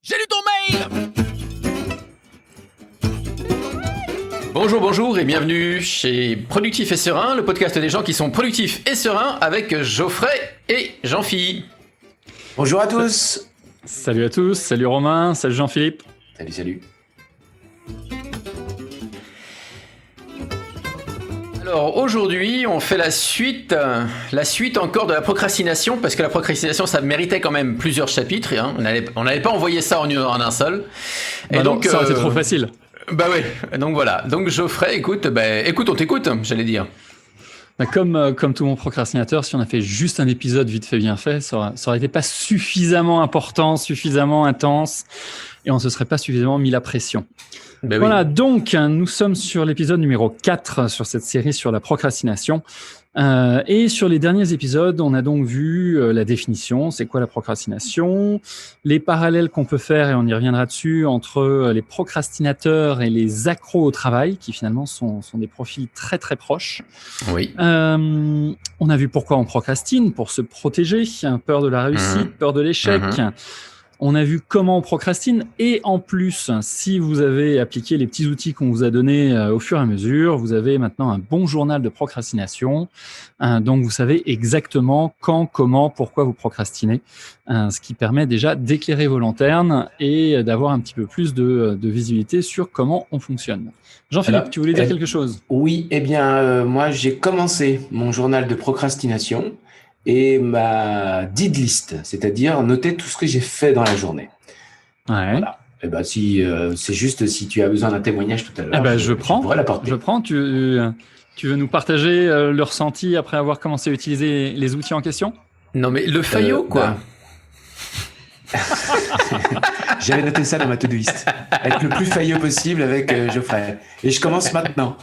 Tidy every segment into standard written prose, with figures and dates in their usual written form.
J'ai lu ton mail! Bonjour et bienvenue chez Productif et Serein, le podcast des gens qui sont productifs et sereins avec Geoffrey et Jean-Philippe. Bonjour à tous. Salut à tous, salut Romain, salut Jean-Philippe. Salut. Alors aujourd'hui, on fait la suite encore de la procrastination, parce que la procrastination, ça méritait quand même plusieurs chapitres. Hein. On n'allait pas envoyer ça en un seul. Et bah donc, ça aurait été trop facile. Bah oui, donc voilà. Donc Geoffrey, écoute, on t'écoute, j'allais dire. Comme tout mon procrastinateur, si on a fait juste un épisode vite fait bien fait, ça aurait été pas suffisamment important, suffisamment intense, et on se serait pas suffisamment mis la pression. Ben voilà, oui. donc nous sommes sur l'épisode numéro 4 sur cette série sur la procrastination. Et sur les derniers épisodes, on a donc vu la définition, c'est quoi la procrastination, les parallèles qu'on peut faire, et on y reviendra dessus, entre les procrastinateurs et les accros au travail, qui finalement sont des profils très très proches. Oui. On a vu pourquoi on procrastine, pour se protéger, peur de la réussite, peur de l'échec. On a vu comment on procrastine, et en plus, si vous avez appliqué les petits outils qu'on vous a donnés au fur et à mesure, vous avez maintenant un bon journal de procrastination. Donc, vous savez exactement quand, comment, pourquoi vous procrastinez, ce qui permet déjà d'éclairer vos lanternes et d'avoir un petit peu plus de visibilité sur comment on fonctionne. Jean-Philippe, tu voulais dire quelque chose ? Oui, moi j'ai commencé mon journal de procrastination et ma did list, c'est-à-dire noter tout ce que j'ai fait dans la journée. Ouais. Voilà. Si c'est juste si tu as besoin d'un témoignage tout à l'heure, je pourrais l'apporter. Je prends. Tu veux nous partager le ressenti après avoir commencé à utiliser les outils en question ? Non mais le faillot quoi. J'avais noté ça dans ma to-do list. Être le plus faillot possible avec Geoffrey. Et je commence maintenant.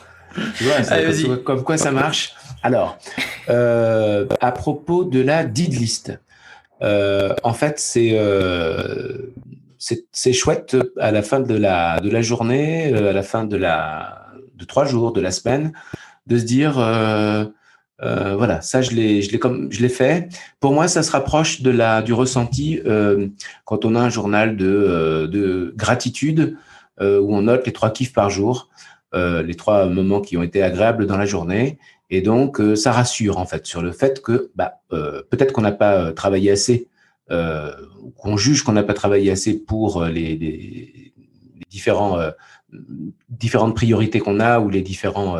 Tu vois, comme quoi ça marche. Alors, à propos de la did list, en fait, c'est chouette à la fin de la journée, à la fin de 3 jours, de la semaine, de se dire, voilà, ça je l'ai fait. Pour moi, ça se rapproche du ressenti quand on a un journal de gratitude où on note les 3 kiffs par jour, les 3 moments qui ont été agréables dans la journée. Et donc, ça rassure en fait sur le fait que peut-être qu'on n'a pas travaillé assez, qu'on juge qu'on n'a pas travaillé assez pour les différentes priorités qu'on a ou les différents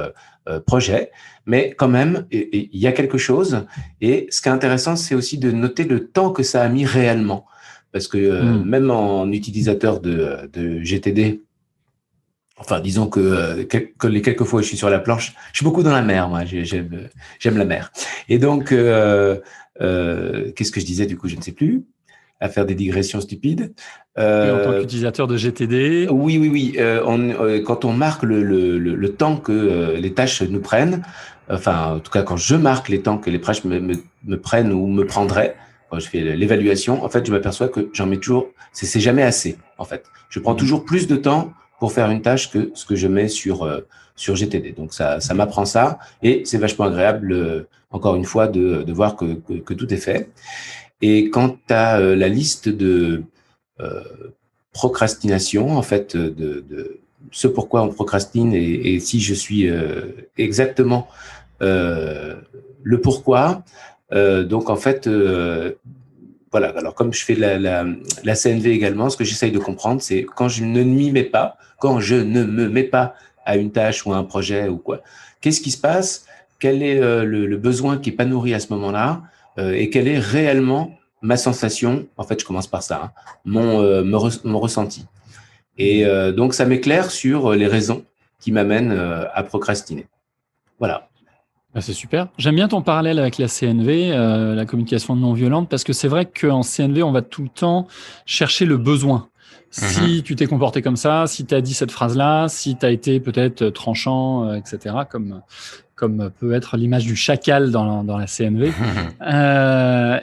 projets. Mais quand même, il y a quelque chose. Et ce qui est intéressant, c'est aussi de noter le temps que ça a mis réellement. Parce que même en utilisateur de GTD, enfin, disons que les quelques fois où je suis sur la planche, je suis beaucoup dans la mer, moi. J'aime la mer. Et donc, qu'est-ce que je disais, du coup, je ne sais plus, à faire des digressions stupides. En tant qu'utilisateur de GTD. Oui. Quand on marque le temps que les tâches nous prennent, enfin, en tout cas, quand je marque les temps que les tâches me prennent ou me prendraient, quand je fais l'évaluation, en fait, je m'aperçois que j'en mets toujours, c'est jamais assez, en fait. Je prends toujours plus de temps pour faire une tâche que ce que je mets sur GTD. Donc, ça m'apprend ça et c'est vachement agréable, encore une fois, de voir que tout est fait. Et quant à la liste de procrastination, en fait, de ce pourquoi on procrastine et si je suis exactement le pourquoi, donc en fait, voilà. Alors comme je fais la CNV également, ce que j'essaye de comprendre, c'est quand je ne me mets pas à une tâche ou à un projet ou quoi, qu'est-ce qui se passe? Quel est le besoin qui est pas nourri à ce moment-là et quelle est réellement ma sensation? En fait, je commence par ça, hein, mon ressenti. Et donc, ça m'éclaire sur les raisons qui m'amènent à procrastiner. Voilà. C'est super. J'aime bien ton parallèle avec la CNV, la communication non violente, parce que c'est vrai qu'en CNV, on va tout le temps chercher le besoin. Si tu t'es comporté comme ça, si tu as dit cette phrase-là, si tu as été peut-être tranchant, etc., comme peut être l'image du chacal dans la CNV,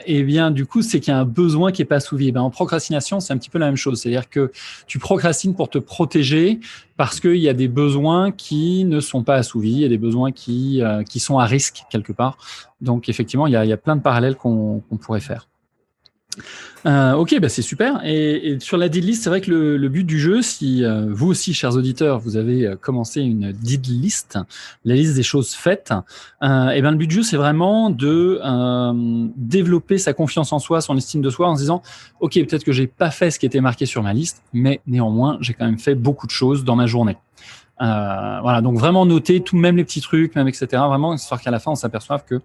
et bien du coup, c'est qu'il y a un besoin qui n'est pas assouvi. En procrastination, c'est un petit peu la même chose. C'est-à-dire que tu procrastines pour te protéger parce qu'il y a des besoins qui ne sont pas assouvis, il y a des besoins qui sont à risque quelque part. Donc effectivement, il y a plein de parallèles qu'on pourrait faire. Ok, bah c'est super. Et sur la deal list, c'est vrai que le but du jeu, si vous aussi, chers auditeurs, vous avez commencé une deal list, la liste des choses faites, et ben le but du jeu, c'est vraiment de développer sa confiance en soi, son estime de soi, en se disant, ok, peut-être que j'ai pas fait ce qui était marqué sur ma liste, mais néanmoins, j'ai quand même fait beaucoup de choses dans ma journée. Voilà, donc vraiment noter tout, même les petits trucs, même etc. Vraiment, histoire qu'à la fin, on s'aperçoive que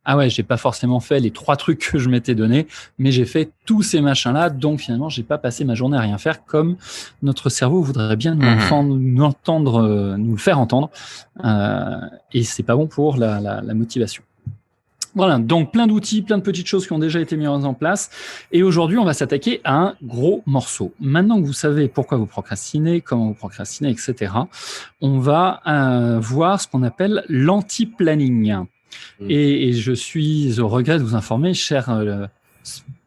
ah ouais, j'ai pas forcément fait les 3 trucs que je m'étais donné, mais j'ai fait tous ces machins-là, donc finalement, j'ai pas passé ma journée à rien faire comme notre cerveau voudrait bien nous le faire entendre, et c'est pas bon pour la motivation. Voilà, donc plein d'outils, plein de petites choses qui ont déjà été mises en place, et aujourd'hui, on va s'attaquer à un gros morceau. Maintenant que vous savez pourquoi vous procrastinez, comment vous procrastinez, etc., on va voir ce qu'on appelle l'anti-planning. Et je suis au regret de vous informer, chers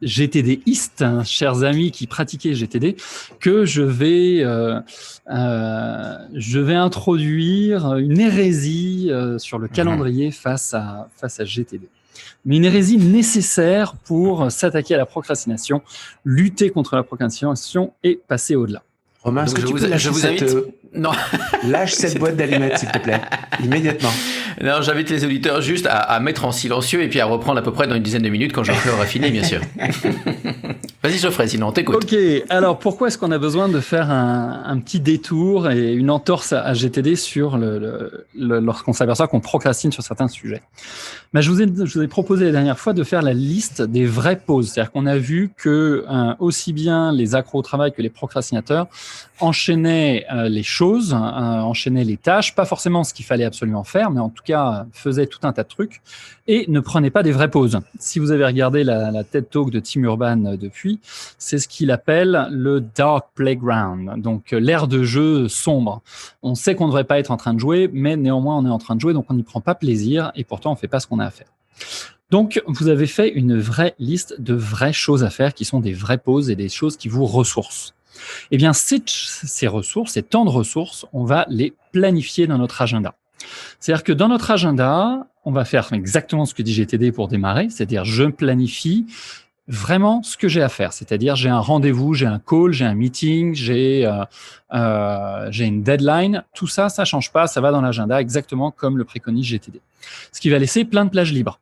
GTDistes, chers amis qui pratiquaient GTD, que je vais introduire une hérésie sur le calendrier face à GTD. Mais une hérésie nécessaire pour s'attaquer à la procrastination, lutter contre la procrastination et passer au-delà. Romain, est-ce que tu peux lâcher Non. Lâche cette boîte d'allumettes, s'il te plaît, immédiatement. Non, j'invite les auditeurs juste à mettre en silencieux et puis à reprendre à peu près dans une dizaine de minutes quand Geoffrey aura fini, bien sûr. Vas-y Geoffrey, sinon on t'écoute. Ok, alors pourquoi est-ce qu'on a besoin de faire un petit détour et une entorse à GTD sur lorsqu'on s'aperçoit qu'on procrastine sur certains sujets? Je vous ai proposé la dernière fois de faire la liste des vraies pauses. C'est-à-dire qu'on a vu que aussi bien les accros au travail que les procrastinateurs enchaînaient les choses, enchaînaient les tâches, pas forcément ce qu'il fallait absolument faire, mais en tout cas faisaient tout un tas de trucs et ne prenaient pas des vraies pauses. Si vous avez regardé la TED Talk de Tim Urban depuis, c'est ce qu'il appelle le dark playground, donc l'ère de jeu sombre. On sait qu'on ne devrait pas être en train de jouer, mais néanmoins on est en train de jouer, donc on n'y prend pas plaisir et pourtant on ne fait pas ce qu'on a à faire. Donc, vous avez fait une vraie liste de vraies choses à faire qui sont des vraies pauses et des choses qui vous ressourcent. Eh bien, ces ressources, ces temps de ressources, on va les planifier dans notre agenda. C'est-à-dire que dans notre agenda, on va faire exactement ce que dit GTD pour démarrer, c'est-à-dire je planifie vraiment ce que j'ai à faire. C'est-à-dire j'ai un rendez-vous, j'ai un call, j'ai un meeting, j'ai une deadline. Tout ça, ça change pas, ça va dans l'agenda exactement comme le préconise GTD. Ce qui va laisser plein de plages libres.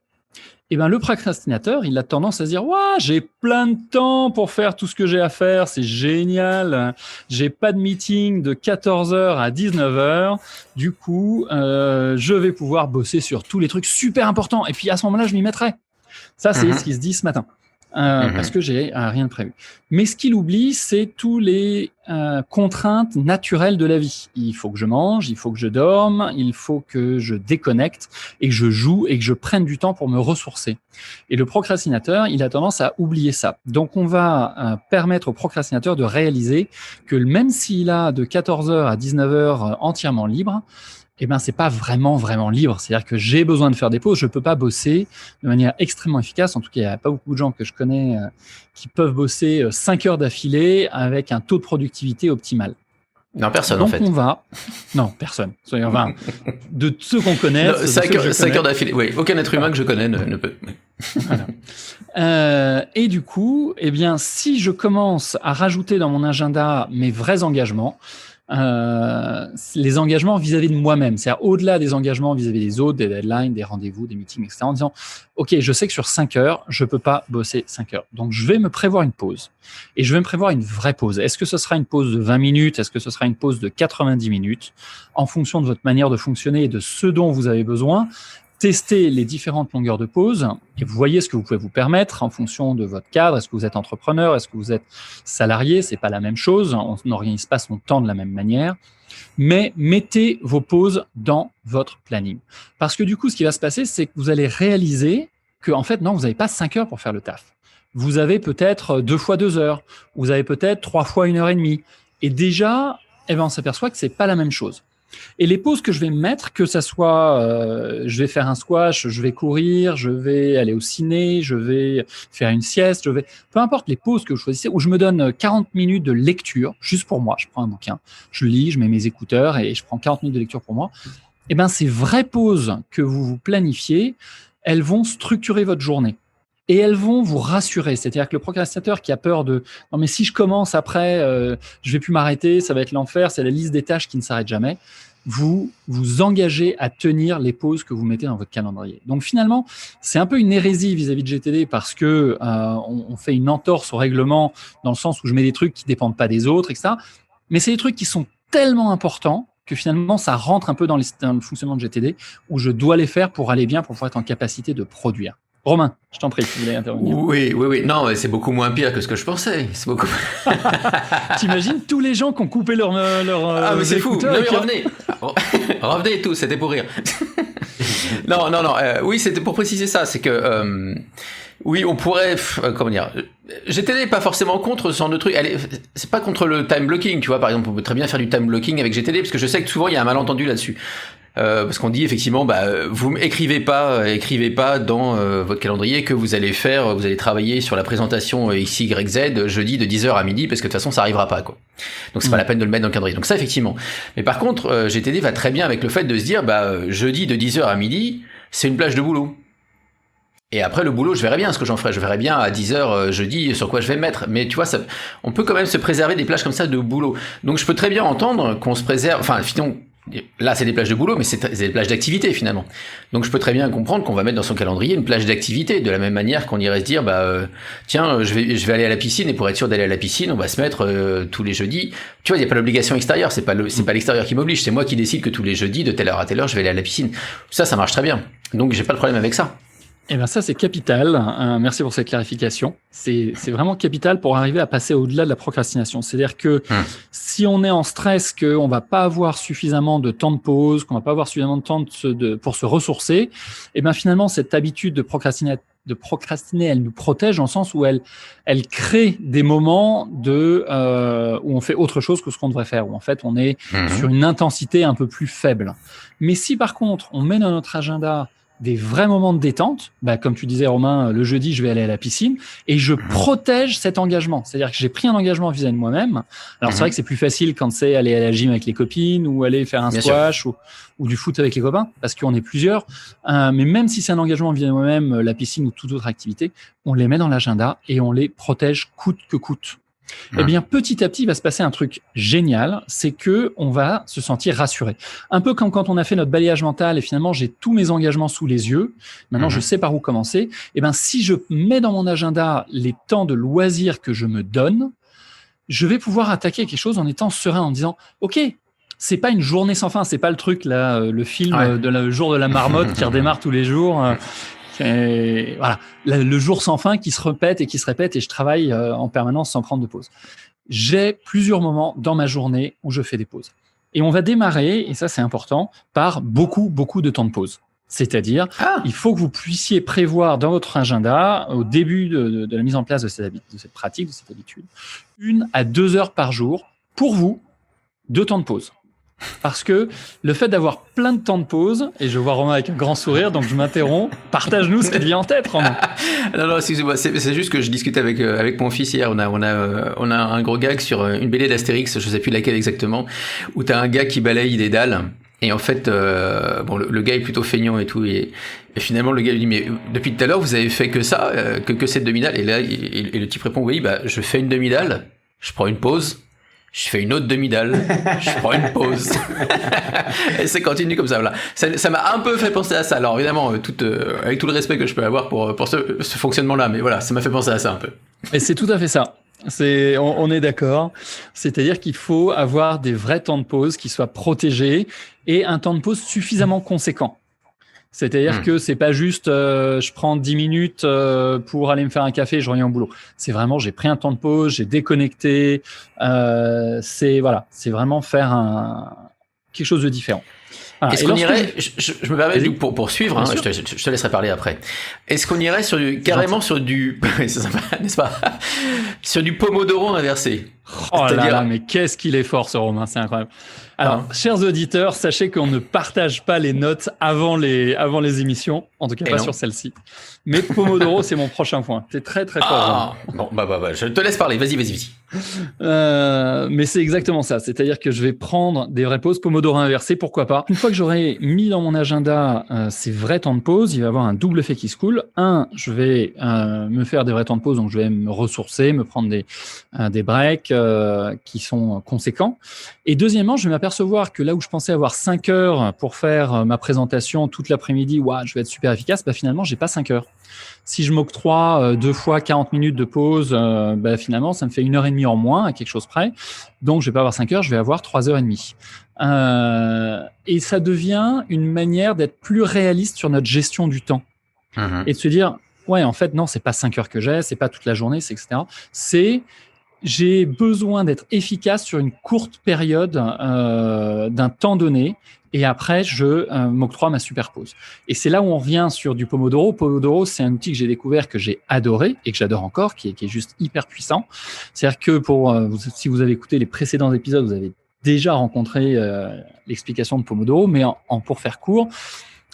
Eh ben, le procrastinateur, il a tendance à se dire « Ouah, j'ai plein de temps pour faire tout ce que j'ai à faire, c'est génial, j'ai pas de meeting de 14h à 19h, du coup, je vais pouvoir bosser sur tous les trucs super importants, et puis à ce moment-là, je m'y mettrai. » Ça, c'est ce qui se dit ce matin. Parce que j'ai rien de prévu. Mais ce qu'il oublie, c'est tous les contraintes naturelles de la vie. Il faut que je mange, il faut que je dorme, il faut que je déconnecte et que je joue et que je prenne du temps pour me ressourcer. Et le procrastinateur, il a tendance à oublier ça. Donc, on va permettre au procrastinateur de réaliser que même s'il a de 14h à 19h entièrement libre, eh ben, c'est pas vraiment libre. C'est-à-dire que j'ai besoin de faire des pauses. Je peux pas bosser de manière extrêmement efficace. En tout cas, il n'y a pas beaucoup de gens que je connais qui peuvent bosser 5 heures d'affilée avec un taux de productivité optimal. Non, personne donc en fait. Non, personne. Enfin, de ceux qu'on connaît. 5 heures d'affilée. Oui, aucun être humain que je connais ne peut. Voilà. Et du coup, eh bien, si je commence à rajouter dans mon agenda mes vrais engagements, les engagements vis-à-vis de moi-même, c'est-à-dire au-delà des engagements vis-à-vis des autres, des deadlines, des rendez-vous, des meetings, etc., en disant ok, je sais que sur 5 heures, je peux pas bosser 5 heures. Donc, je vais me prévoir une pause. Et je vais me prévoir une vraie pause. Est-ce que ce sera une pause de 20 minutes? Est-ce que ce sera une pause de 90 minutes? En fonction de votre manière de fonctionner et de ce dont vous avez besoin, testez les différentes longueurs de pause et vous voyez ce que vous pouvez vous permettre en fonction de votre cadre. Est-ce que vous êtes entrepreneur? Est-ce que vous êtes salarié? C'est pas la même chose. On n'organise pas son temps de la même manière. Mais mettez vos pauses dans votre planning. Parce que du coup, ce qui va se passer, c'est que vous allez réaliser que, en fait, non, vous n'avez pas 5 heures pour faire le taf. Vous avez peut-être 2 fois 2 heures. Vous avez peut-être 3 fois 1 heure et demie. Et déjà, on s'aperçoit que c'est pas la même chose. Et les pauses que je vais mettre, que ça soit je vais faire un squash, je vais courir, je vais aller au ciné, je vais faire une sieste, peu importe les pauses que je choisissais, où je me donne 40 minutes de lecture, juste pour moi. Je prends un bouquin, je lis, je mets mes écouteurs et je prends 40 minutes de lecture pour moi. Ces vraies pauses que vous vous planifiez, elles vont structurer votre journée. et elles vont vous rassurer. C'est-à-dire que le procrastinateur qui a peur de « non mais si je commence après, je vais plus m'arrêter, ça va être l'enfer, c'est la liste des tâches qui ne s'arrête jamais », vous vous engagez à tenir les pauses que vous mettez dans votre calendrier. Donc finalement, c'est un peu une hérésie vis-à-vis de GTD parce que on fait une entorse au règlement dans le sens où je mets des trucs qui dépendent pas des autres, etc. Mais c'est des trucs qui sont tellement importants que finalement, ça rentre un peu dans le fonctionnement de GTD où je dois les faire pour aller bien, pour pouvoir être en capacité de produire. Romain, je t'en prie, tu voulais intervenir. Oui. Non, c'est beaucoup moins pire que ce que je pensais. C'est beaucoup. T'imagines tous les gens qui ont coupé leur ah, mais c'est fou. Non, mais revenez. Revenez et tout, c'était pour rire. Non. Oui, c'était pour préciser ça. C'est que, oui, on pourrait, comment dire, GTD n'est pas forcément contre ce genre de truc. C'est pas contre le time blocking, tu vois. Par exemple, on peut très bien faire du time blocking avec GTD parce que je sais que souvent il y a un malentendu là-dessus. Parce qu'on dit effectivement, vous écrivez pas dans votre calendrier que vous allez travailler sur la présentation XYZ jeudi de 10h à midi, parce que de toute façon ça arrivera pas, quoi. Donc c'est pas la peine de le mettre dans le calendrier. Donc ça, effectivement. Mais par contre, GTD va très bien avec le fait de se dire, jeudi de 10h à midi, c'est une plage de boulot. Et après le boulot, je verrai bien ce que j'en ferai. Je verrai bien à 10h jeudi sur quoi je vais me mettre. Mais tu vois, on peut quand même se préserver des plages comme ça de boulot. Donc je peux très bien entendre qu'on se préserve. Enfin, finalement, là c'est des plages de boulot, mais c'est des plages d'activité finalement. Donc je peux très bien comprendre qu'on va mettre dans son calendrier une plage d'activité, de la même manière qu'on irait se dire, tiens, je vais aller à la piscine, et pour être sûr d'aller à la piscine, on va se mettre tous les jeudis. Tu vois, il y a pas l'obligation extérieure. C'est pas l'extérieur qui m'oblige. C'est moi qui décide que tous les jeudis de telle heure à telle heure, je vais aller à la piscine. Ça marche très bien. Donc j'ai pas de problème avec ça. Eh bien ça, c'est capital. Merci pour cette clarification. C'est vraiment capital pour arriver à passer au-delà de la procrastination. C'est-à-dire que si on est en stress, qu'on va pas avoir suffisamment de temps de pause, qu'on va pas avoir suffisamment de temps pour se ressourcer, eh bien finalement, cette habitude de procrastiner, elle nous protège dans le sens où elle crée des moments où on fait autre chose que ce qu'on devrait faire, où en fait on est sur une intensité un peu plus faible. Mais si par contre, on met dans notre agenda des vrais moments de détente, comme tu disais Romain, le jeudi je vais aller à la piscine et je protège cet engagement. C'est-à-dire que j'ai pris un engagement vis-à-vis de moi-même. Alors c'est vrai que c'est plus facile quand c'est aller à la gym avec les copines ou aller faire un squash ou du foot avec les copains parce qu'on est plusieurs. Mais même si c'est un engagement vis-à-vis de moi-même, la piscine ou toute autre activité, on les met dans l'agenda et on les protège coûte que coûte. Eh bien, petit à petit, il va se passer un truc génial, c'est que on va se sentir rassuré. Un peu comme quand on a fait notre balayage mental et finalement, j'ai tous mes engagements sous les yeux. Maintenant, je sais par où commencer. Eh bien, si je mets dans mon agenda les temps de loisirs que je me donne, je vais pouvoir attaquer quelque chose en étant serein, en disant, OK, c'est pas une journée sans fin, c'est pas le truc là, le film de le jour de la marmotte qui redémarre tous les jours. Et voilà, le jour sans fin qui se répète et je travaille en permanence sans prendre de pause. J'ai plusieurs moments dans ma journée où je fais des pauses. Et on va démarrer, et ça c'est important, par beaucoup de temps de pause. C'est-à-dire, il faut que vous puissiez prévoir dans votre agenda, au début de la mise en place de cette pratique, de cette habitude, 1 à 2 heures par jour, pour vous, de temps de pause. Parce que le fait d'avoir plein de temps de pause, et je vois Romain avec un grand sourire, donc je m'interromps, partage-nous ce qui te vient en tête, Romain. Non, excusez-moi, c'est juste que je discutais avec mon fils hier, on a un gros gag sur une BD d'Astérix, je sais plus laquelle exactement, où t'as un gars qui balaye des dalles, et en fait, le gars est plutôt feignant et tout, et finalement le gars lui dit, mais depuis tout à l'heure vous avez fait que ça, que cette demi-dalle, et là, et le type répond, oui, je fais une demi-dalle, je prends une pause, je fais une autre demi-dalle, je prends une pause. Et ça continue comme ça, voilà. Ça m'a un peu fait penser à ça. Alors évidemment, avec tout le respect que je peux avoir pour ce fonctionnement-là, mais voilà, ça m'a fait penser à ça un peu. Et c'est tout à fait ça. On est d'accord. C'est-à-dire qu'il faut avoir des vrais temps de pause qui soient protégés et un temps de pause suffisamment conséquent. C'est-à-dire que c'est pas juste je prends 10 minutes pour aller me faire un café et je reviens au boulot. C'est vraiment j'ai pris un temps de pause, j'ai déconnecté. C'est vraiment faire quelque chose de différent. Voilà. Est-ce qu'on irait, je me permets pour poursuivre, hein, je te laisserai parler après. Est-ce qu'on irait sur du, c'est sympa, n'est-ce pas, sur du Pomodoro inversé? Oh là là, mais qu'est-ce qu'il est fort ce Romain, c'est incroyable. Alors, chers auditeurs, sachez qu'on ne partage pas les notes avant les émissions, en tout cas pas sur celle-ci. Mais Pomodoro, c'est mon prochain point. T'es très très fort. Bon, je te laisse parler. Vas-y. Mais c'est exactement ça. C'est-à-dire que je vais prendre des vraies pauses, Pomodoro inversé, pourquoi pas. Une fois que j'aurai mis dans mon agenda ces vrais temps de pause, il va y avoir un double effet qui se coule. Un, je vais me faire des vrais temps de pause, donc je vais me ressourcer, me prendre des breaks qui sont conséquents. Et deuxièmement, je vais m'apercevoir que là où je pensais avoir 5 heures pour faire ma présentation toute l'après-midi, ouah, je vais être super efficace, bah finalement, j'ai pas 5 heures. Si je m'octroie 2 fois 40 minutes de pause, finalement, ça me fait 1h30 en moins à quelque chose près. Donc, je vais pas avoir 5 heures, je vais avoir 3h30. Et ça devient une manière d'être plus réaliste sur notre gestion du temps. Et de se dire, ouais, en fait, non, c'est pas 5 heures que j'ai, c'est pas toute la journée, c'est etc. C'est, j'ai besoin d'être efficace sur une courte période d'un temps donné. Et après, je m'octroie ma super pause. Et c'est là où on revient sur du Pomodoro. Pomodoro, c'est un outil que j'ai découvert, que j'ai adoré et que j'adore encore, qui est juste hyper puissant. C'est-à-dire que si vous avez écouté les précédents épisodes, vous avez déjà rencontré l'explication de Pomodoro, mais pour faire court,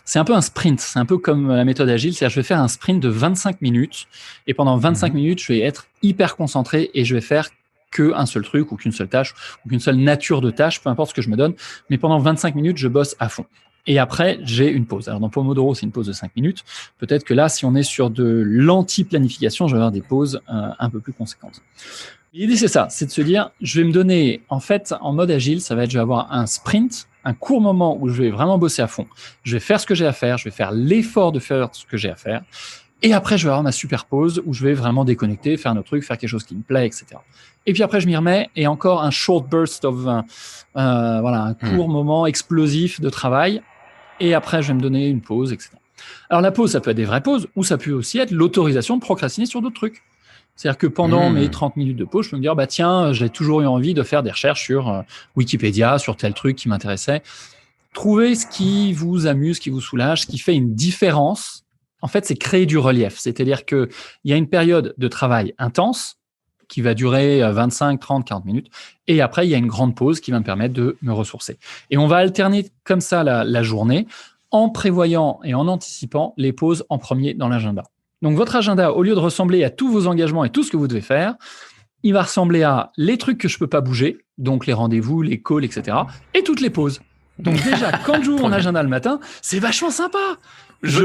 c'est un peu un sprint. C'est un peu comme la méthode agile. C'est-à-dire, je vais faire un sprint de 25 minutes et pendant 25 minutes, je vais être hyper concentré et je vais faire qu'un seul truc ou qu'une seule tâche ou qu'une seule nature de tâche, peu importe ce que je me donne. Mais pendant 25 minutes, je bosse à fond. Et après, j'ai une pause. Alors, dans Pomodoro, c'est une pause de 5 minutes. Peut-être que là, si on est sur de l'anti-planification, je vais avoir des pauses un peu plus conséquentes. L'idée, c'est ça. C'est de se dire, je vais me donner, en fait, en mode agile, ça va être, je vais avoir un sprint, un court moment où je vais vraiment bosser à fond. Je vais faire ce que j'ai à faire. Je vais faire l'effort de faire ce que j'ai à faire. Et après, je vais avoir ma super pause où je vais vraiment déconnecter, faire un autre truc, faire quelque chose qui me plaît, etc. Et puis après, je m'y remets et encore un short burst of, un court moment explosif de travail. Et après, je vais me donner une pause, etc. Alors, la pause, ça peut être des vraies pauses ou ça peut aussi être l'autorisation de procrastiner sur d'autres trucs. C'est-à-dire que pendant mes 30 minutes de pause, je peux me dire, tiens, j'ai toujours eu envie de faire des recherches sur Wikipédia, sur tel truc qui m'intéressait. Trouvez ce qui vous amuse, ce qui vous soulage, ce qui fait une différence. En fait, c'est créer du relief. C'est-à-dire qu'il y a une période de travail intense qui va durer 25, 30, 40 minutes. Et après, il y a une grande pause qui va me permettre de me ressourcer. Et on va alterner comme ça la journée en prévoyant et en anticipant les pauses en premier dans l'agenda. Donc, votre agenda, au lieu de ressembler à tous vos engagements et tout ce que vous devez faire, il va ressembler à les trucs que je peux pas bouger, donc les rendez-vous, les calls, etc. et toutes les pauses. Donc déjà, quand j'ouvre mon agenda le matin, c'est vachement sympa. Je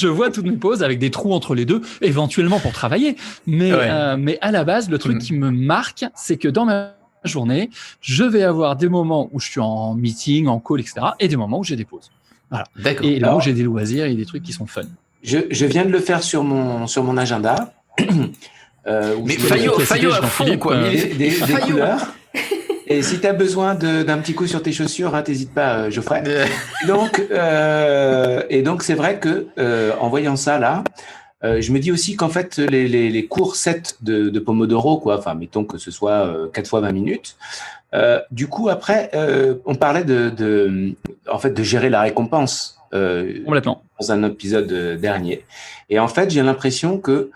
vois toutes mes pauses avec des trous entre les deux, éventuellement pour travailler. Mais à la base, le truc qui me marque, c'est que dans ma journée, je vais avoir des moments où je suis en meeting, en call, etc. et des moments où j'ai des pauses. Voilà. D'accord. Et là où j'ai des loisirs et des trucs qui sont fun. Je viens de le faire sur mon agenda. Mais Fayot à fond, quoi. Des couleurs. Et si tu as besoin d'un petit coup sur tes chaussures, t'hésites pas, Geoffrey. Donc, c'est vrai que en voyant ça là, je me dis aussi qu'en fait les cours 7 de Pomodoro, quoi, enfin mettons que ce soit 4 fois 20 minutes. Du coup après, on parlait de gérer la récompense. Complètement. Dans un épisode dernier. Et en fait, j'ai l'impression que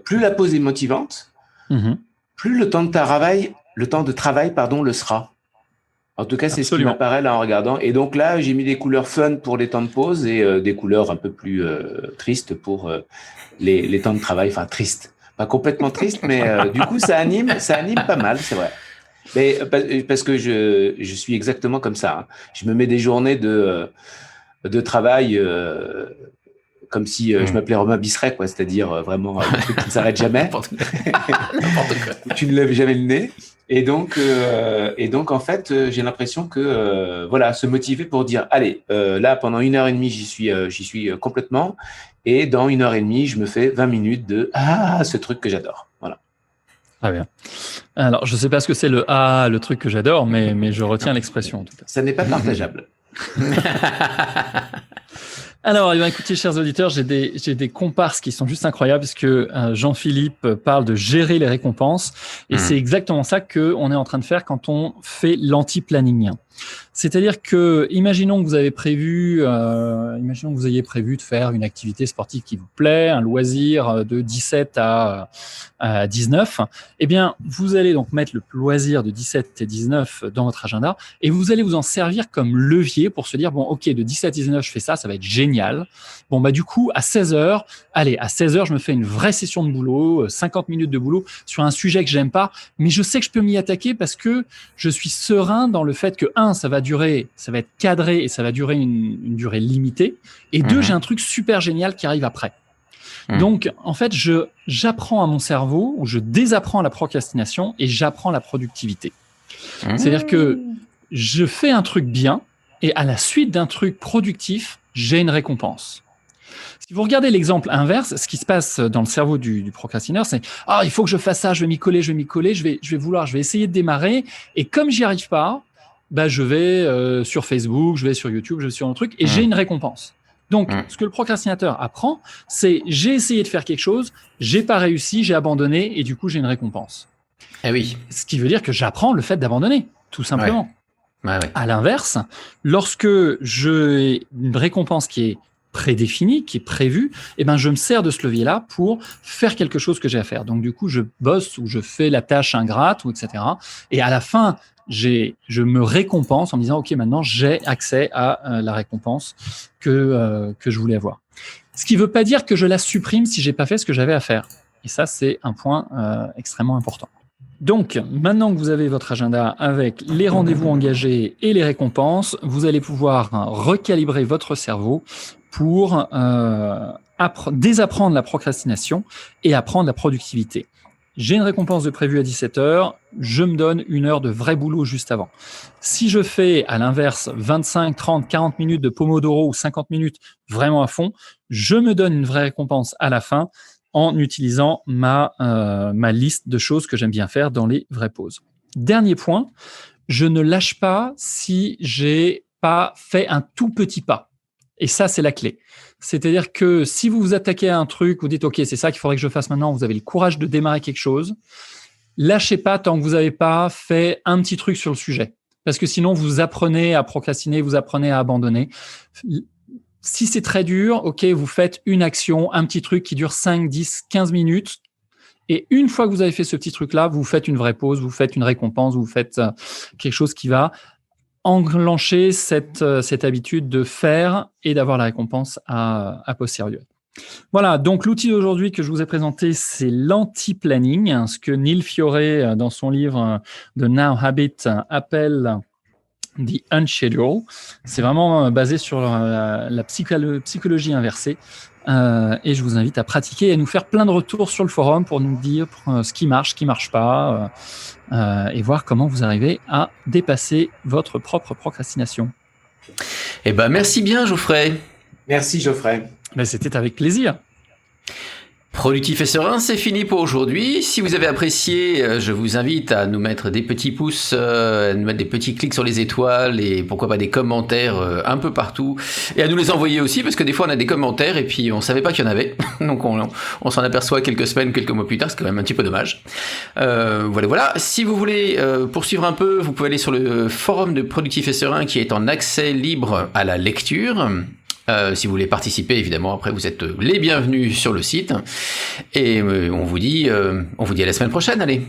plus la pause est motivante, plus le temps de travail le sera. En tout cas, c'est ce qui m'apparaît là en regardant. Et donc là, j'ai mis des couleurs fun pour les temps de pause et des couleurs un peu plus tristes pour les temps de travail. Enfin, tristes. Pas complètement tristes, mais du coup, ça anime pas mal, c'est vrai. Mais parce que je suis exactement comme ça. Hein. Je me mets des journées de travail comme si je m'appelais Romain Bisseret, quoi, c'est-à-dire vraiment un truc qui ne s'arrête jamais. N'importe quoi. Tu ne lèves jamais le nez. Et donc en fait, j'ai l'impression que se motiver pour dire allez, là pendant 1h30 j'y suis complètement, et dans 1h30 je me fais 20 minutes de ce truc que j'adore. Voilà. Très bien. Alors je sais pas ce que c'est le truc que j'adore, mais je retiens l'expression en tout cas. Ça n'est pas partageable. Alors, écoutez, chers auditeurs, j'ai des comparses qui sont juste incroyables parce que Jean-Philippe parle de gérer les récompenses et c'est exactement ça qu'on est en train de faire quand on fait l'anti-planning. C'est-à-dire que, imaginons que vous ayez prévu de faire une activité sportive qui vous plaît, un loisir de 17 à 19. Eh bien, vous allez donc mettre le loisir de 17 et 19 dans votre agenda et vous allez vous en servir comme levier pour se dire, bon, ok, de 17 à 19, je fais ça va être génial. Bon, bah, du coup, à 16h, je me fais une vraie session de boulot, 50 minutes de boulot sur un sujet que j'aime pas, mais je sais que je peux m'y attaquer parce que je suis serein dans le fait que, ça va être cadré et ça va durer une durée limitée. Et deux, j'ai un truc super génial qui arrive après. Donc, en fait, j'apprends à mon cerveau ou je désapprends la procrastination et j'apprends la productivité. C'est-à-dire que je fais un truc bien et à la suite d'un truc productif, j'ai une récompense. Si vous regardez l'exemple inverse, ce qui se passe dans le cerveau du procrastinateur, c'est il faut que je fasse ça, je vais m'y coller, je vais essayer de démarrer et comme j'y arrive pas, je vais sur Facebook, je vais sur YouTube, je vais sur un truc et j'ai une récompense. Donc, ce que le procrastinateur apprend, c'est j'ai essayé de faire quelque chose, j'ai pas réussi, j'ai abandonné et du coup j'ai une récompense. Eh oui. Ce qui veut dire que j'apprends le fait d'abandonner, tout simplement. Ouais. À l'inverse, lorsque j'ai une récompense qui est prédéfinie, qui est prévue, je me sers de ce levier-là pour faire quelque chose que j'ai à faire. Donc, du coup, je bosse ou je fais la tâche ingrate, ou etc. Et à la fin, je me récompense en me disant, OK, maintenant, j'ai accès à la récompense que je voulais avoir. Ce qui ne veut pas dire que je la supprime si je n'ai pas fait ce que j'avais à faire. Et ça, c'est un point extrêmement important. Donc, maintenant que vous avez votre agenda avec les rendez-vous engagés et les récompenses, vous allez pouvoir recalibrer votre cerveau pour désapprendre la procrastination et apprendre la productivité. J'ai une récompense de prévue à 17h, je me donne 1 heure de vrai boulot juste avant. Si je fais, à l'inverse, 25, 30, 40 minutes de Pomodoro ou 50 minutes vraiment à fond, je me donne une vraie récompense à la fin en utilisant ma liste de choses que j'aime bien faire dans les vraies pauses. Dernier point, je ne lâche pas si j'ai pas fait un tout petit pas. Et ça, c'est la clé. C'est-à-dire que si vous vous attaquez à un truc, vous dites « Ok, c'est ça qu'il faudrait que je fasse maintenant », vous avez le courage de démarrer quelque chose, lâchez pas tant que vous n'avez pas fait un petit truc sur le sujet. Parce que sinon, vous apprenez à procrastiner, vous apprenez à abandonner. Si c'est très dur, ok, vous faites une action, un petit truc qui dure 5, 10, 15 minutes. Et une fois que vous avez fait ce petit truc-là, vous faites une vraie pause, vous faites une récompense, vous faites quelque chose qui va enclencher cette habitude de faire et d'avoir la récompense à posteriori. Voilà, donc l'outil d'aujourd'hui que je vous ai présenté, c'est l'anti-planning, ce que Neil Fiore, dans son livre The Now Habit, appelle The Unschedule. C'est vraiment basé sur la psychologie inversée. Et je vous invite à pratiquer et à nous faire plein de retours sur le forum pour nous dire ce qui marche pas, et voir comment vous arrivez à dépasser votre propre procrastination. Merci bien, Geoffrey. Merci, Geoffrey. C'était avec plaisir. Productif et serein, c'est fini pour aujourd'hui. Si vous avez apprécié, je vous invite à nous mettre des petits pouces, à nous mettre des petits clics sur les étoiles et pourquoi pas des commentaires un peu partout. Et à nous les envoyer aussi parce que des fois on a des commentaires et puis on savait pas qu'il y en avait. Donc on s'en aperçoit quelques semaines, quelques mois plus tard, c'est quand même un petit peu dommage. Voilà. Si vous voulez poursuivre un peu, vous pouvez aller sur le forum de Productif et serein qui est en accès libre à la lecture. Si vous voulez participer, évidemment, après vous êtes les bienvenus sur le site. Et on vous dit à la semaine prochaine, allez.